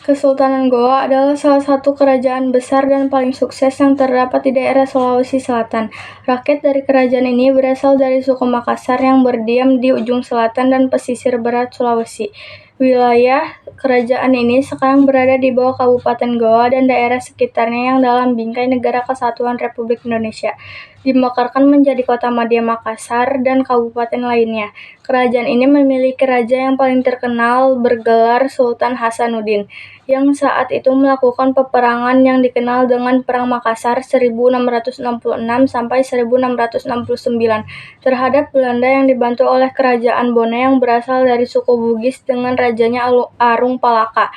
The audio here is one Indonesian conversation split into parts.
Kesultanan Goa adalah salah satu kerajaan besar dan paling sukses yang terdapat di daerah Sulawesi Selatan. Rakyat dari kerajaan ini berasal dari suku Makassar yang berdiam di ujung selatan dan pesisir barat Sulawesi. Wilayah kerajaan ini sekarang berada di bawah Kabupaten Goa dan daerah sekitarnya yang dalam bingkai Negara Kesatuan Republik Indonesia. Dimekarkan menjadi kota madya Makassar dan kabupaten lainnya. Kerajaan ini memiliki raja yang paling terkenal bergelar Sultan Hasanuddin, yang saat itu melakukan peperangan yang dikenal dengan Perang Makassar 1666 sampai 1669 terhadap Belanda yang dibantu oleh Kerajaan Bone yang berasal dari suku Bugis dengan rajanya Arung Palaka.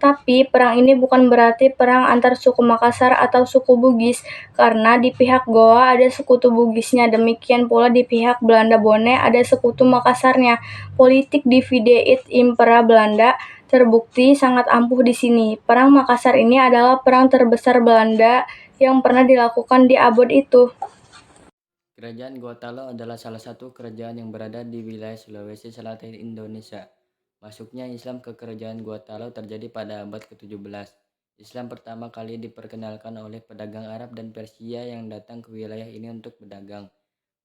Tapi perang ini bukan berarti perang antar suku Makassar atau suku Bugis, karena di pihak Goa ada sekutu Bugisnya, demikian pula di pihak Belanda Bone ada sekutu Makassarnya. Politik divide et impera Belanda terbukti sangat ampuh di sini. Perang Makassar ini adalah perang terbesar Belanda yang pernah dilakukan di abad itu. Kerajaan Gotalo adalah salah satu kerajaan yang berada di wilayah Sulawesi Selatan Indonesia. Masuknya Islam ke kerajaan Gotalo terjadi pada abad ke-17. Islam pertama kali diperkenalkan oleh pedagang Arab dan Persia yang datang ke wilayah ini untuk berdagang.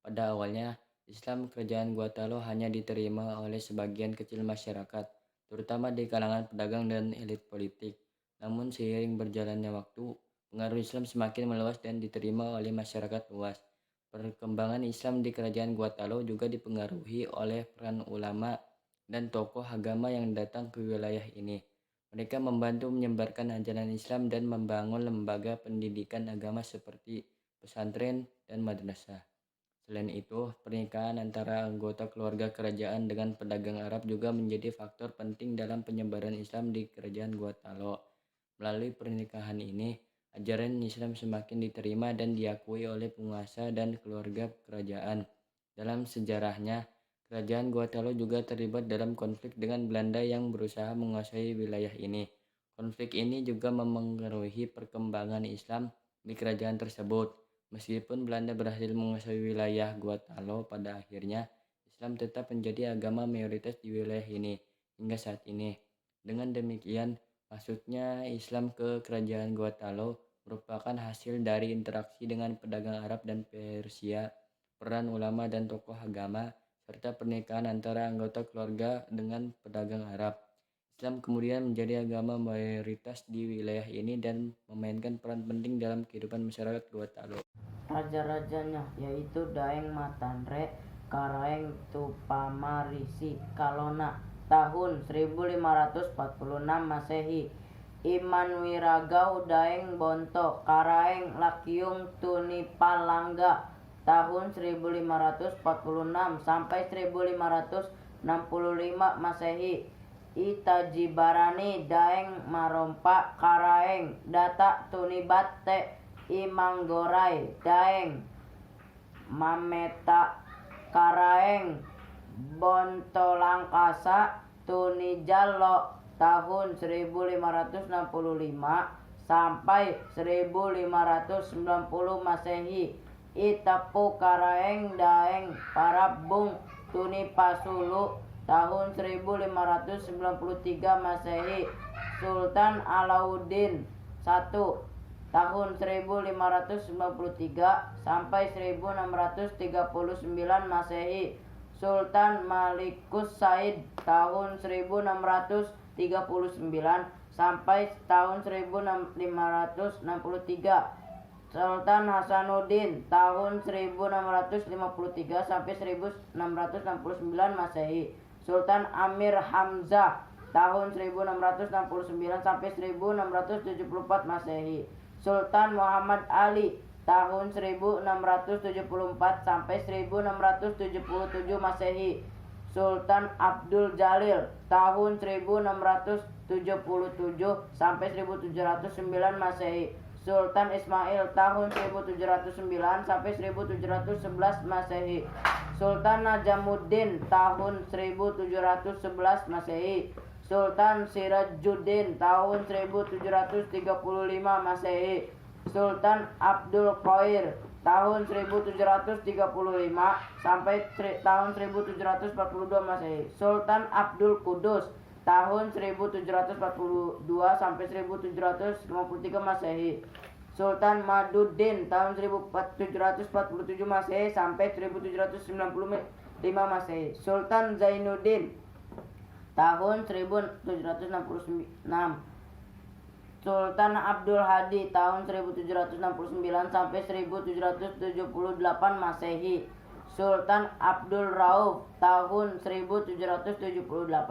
Pada awalnya, Islam kerajaan Gotalo hanya diterima oleh sebagian kecil masyarakat, terutama di kalangan pedagang dan elit politik. Namun seiring berjalannya waktu, pengaruh Islam semakin meluas dan diterima oleh masyarakat luas. Perkembangan Islam di kerajaan Gotalo juga dipengaruhi oleh peran ulama dan tokoh agama yang datang ke wilayah ini. Mereka membantu menyebarkan ajaran Islam dan membangun lembaga pendidikan agama seperti pesantren dan madrasah. Selain itu, pernikahan antara anggota keluarga kerajaan dengan pedagang Arab juga menjadi faktor penting dalam penyebaran Islam di kerajaan Gotalo. Melalui pernikahan ini, ajaran Islam semakin diterima dan diakui oleh penguasa dan keluarga kerajaan. Dalam sejarahnya, kerajaan Gotalo juga terlibat dalam konflik dengan Belanda yang berusaha menguasai wilayah ini. Konflik ini juga memengaruhi perkembangan Islam di kerajaan tersebut. Meskipun Belanda berhasil menguasai wilayah Gotalo, pada akhirnya Islam tetap menjadi agama mayoritas di wilayah ini hingga saat ini. Dengan demikian, masuknya Islam ke kerajaan Gotalo merupakan hasil dari interaksi dengan pedagang Arab dan Persia, peran ulama dan tokoh agama, serta pernikahan antara anggota keluarga dengan pedagang Arab. Islam kemudian menjadi agama mayoritas di wilayah ini dan memainkan peran penting dalam kehidupan masyarakat Gotalo. Raja-rajanya yaitu Daeng Matanre, Karaeng Tupamarisi Kalona tahun 1546 Masehi, Imanwiragau Daeng Bonto Karaeng Lakyung Tunipalangga tahun 1546 sampai 1565 Masehi, Itajibarani Daeng Marompa Karaeng Data Tunibatte Imanggorai Daeng Mameta Karaeng Bontolangkasa Tunijallo tahun 1565 sampai 1590 Masehi, Itapu Karaeng Daeng Parabung Tunipasulu tahun 1593 Masehi, Sultan Alauddin I tahun 1593 sampai 1639 Masehi, Sultan Malikus Said tahun 1639 sampai tahun 1563, Sultan Hasanuddin tahun 1653 sampai 1669 Masehi, Sultan Amir Hamzah tahun 1669 sampai 1674 Masehi, Sultan Muhammad Ali tahun 1674 sampai 1677 Masehi, Sultan Abdul Jalil tahun 1677 sampai 1709 Masehi, Sultan Ismail tahun 1709 sampai 1711 Masehi, Sultan Najamuddin tahun 1711 Masehi, Sultan Sirajuddin tahun 1735 Masehi, Sultan Abdul Qair tahun 1735 sampai tahun 1742 Masehi, Sultan Abdul Qudus tahun 1742 sampai 1753 Masehi. Sultan Maduddin tahun 1747 Masehi sampai 1795 Masehi. Sultan Zainuddin tahun 1766. Sultan Abdul Hadi tahun 1769 sampai 1778 Masehi. Sultan Abdul Rauf tahun 1778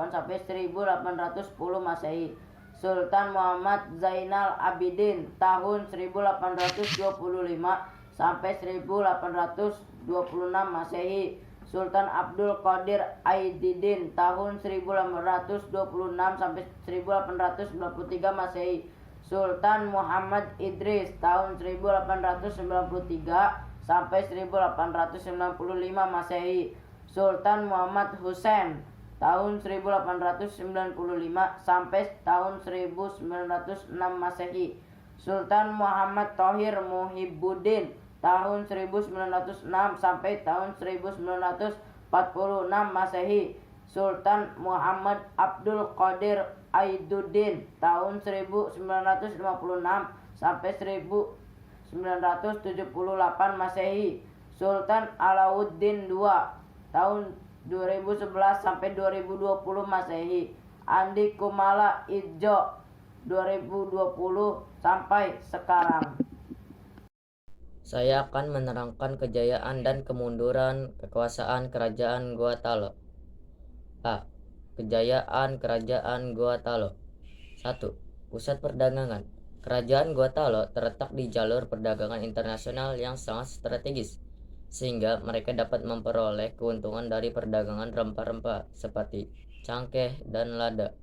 sampai 1810 Masehi. Sultan Muhammad Zainal Abidin tahun 1825 sampai 1826 Masehi. Sultan Abdul Qadir Aididin tahun 1826 sampai 1893 Masehi. Sultan Muhammad Idris tahun 1893 sampai 1895 Masehi. Sultan Muhammad Hussein tahun 1895 sampai tahun 1906 Masehi. Sultan Muhammad Thohir Muhibbuddin tahun 1906 sampai tahun 1946 Masehi. Sultan Muhammad Abdul Qadir Aiduddin tahun 1956 sampai 1978 Masehi. Sultan Alauddin II tahun 2011 sampai 2020 Masehi. Andi Kumala Idjo 2020 sampai sekarang. Saya akan menerangkan kejayaan dan kemunduran kekuasaan Kerajaan Gua Talo. A. Kejayaan Kerajaan Gua Talo. 1. Pusat perdagangan. Kerajaan Gua Talo terletak di jalur perdagangan internasional yang sangat strategis, sehingga mereka dapat memperoleh keuntungan dari perdagangan rempah-rempah seperti cangkeh dan lada.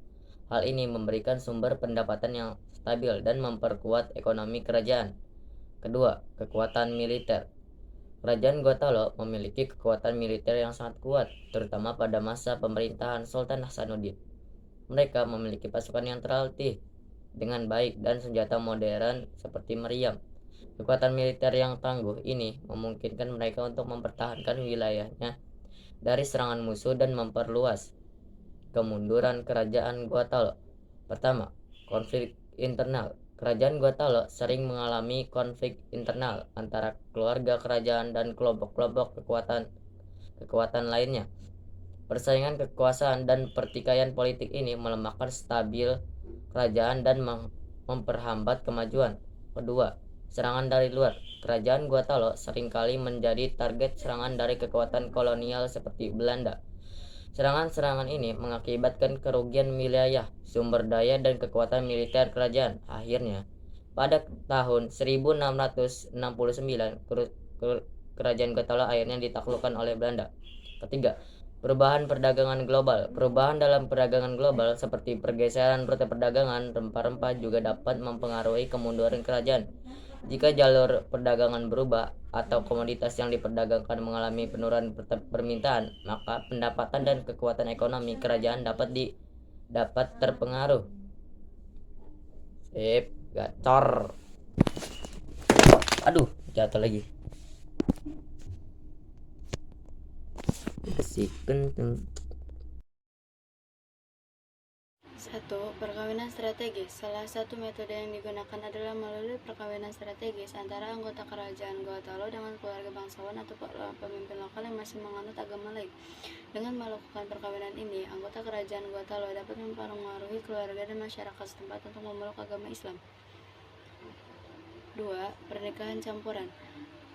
Hal ini memberikan sumber pendapatan yang stabil dan memperkuat ekonomi kerajaan. Kedua, kekuatan militer. Kerajaan Gua Talo memiliki kekuatan militer yang sangat kuat, terutama pada masa pemerintahan Sultan Hasanuddin. Mereka memiliki pasukan yang terlatih dengan baik dan senjata modern seperti meriam. Kekuatan militer yang tangguh ini memungkinkan mereka untuk mempertahankan wilayahnya dari serangan musuh dan memperluas. Kemunduran Kerajaan Gua Talo. Pertama, konflik internal. Kerajaan Gua Talo sering mengalami konflik internal antara keluarga kerajaan dan kelompok-kelompok kekuatan lainnya. Persaingan kekuasaan dan pertikaian politik ini melemahkan stabil kerajaan dan memperhambat kemajuan. Kedua, serangan dari luar. Kerajaan Gua Talo seringkali menjadi target serangan dari kekuatan kolonial seperti Belanda. Serangan-serangan ini mengakibatkan kerugian wilayah, sumber daya, dan kekuatan militer kerajaan. Akhirnya, pada tahun 1669, Kerajaan Gua Talo akhirnya ditaklukkan oleh Belanda. Ketiga, perubahan perdagangan global. Perubahan dalam perdagangan global seperti pergeseran rute perdagangan rempah-rempah juga dapat mempengaruhi kemunduran kerajaan. Jika jalur perdagangan berubah atau komoditas yang diperdagangkan mengalami penurunan permintaan, maka pendapatan dan kekuatan ekonomi kerajaan dapat terpengaruh. Sip, gacor. Aduh, jatuh lagi. Bersihkan. 1. Perkawinan strategis. Salah satu metode yang digunakan adalah melalui perkawinan strategis antara anggota kerajaan Gua Talo dengan keluarga bangsawan atau pemimpin lokal yang masih menganut agama lain. Dengan melakukan perkawinan ini, anggota kerajaan Gua Talo dapat mempengaruhi keluarga dan masyarakat setempat untuk memeluk agama Islam. 2. Pernikahan campuran.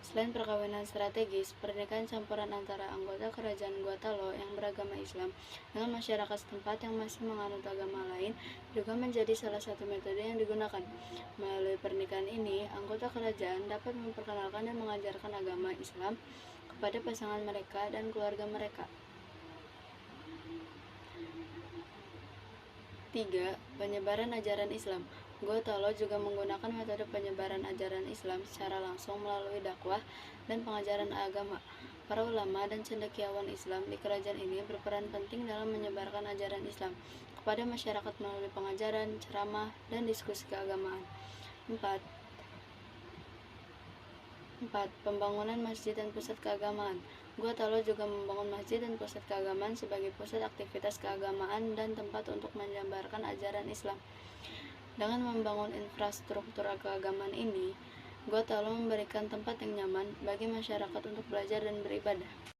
Selain perkawinan strategis, pernikahan campuran antara anggota kerajaan Gua Talo yang beragama Islam dengan masyarakat setempat yang masih menganut agama lain juga menjadi salah satu metode yang digunakan. Melalui pernikahan ini, anggota kerajaan dapat memperkenalkan dan mengajarkan agama Islam kepada pasangan mereka dan keluarga mereka. 3. Penyebaran ajaran Islam. Gua Talo juga menggunakan metode penyebaran ajaran Islam secara langsung melalui dakwah dan pengajaran agama. Para ulama dan cendekiawan Islam di kerajaan ini berperan penting dalam menyebarkan ajaran Islam kepada masyarakat melalui pengajaran, ceramah, dan diskusi keagamaan. 4. Pembangunan masjid dan pusat keagamaan. Gua Talo juga membangun masjid dan pusat keagamaan sebagai pusat aktivitas keagamaan dan tempat untuk menyebarkan ajaran Islam. Dengan membangun infrastruktur keagamaan ini, Gua Talo memberikan tempat yang nyaman bagi masyarakat untuk belajar dan beribadah.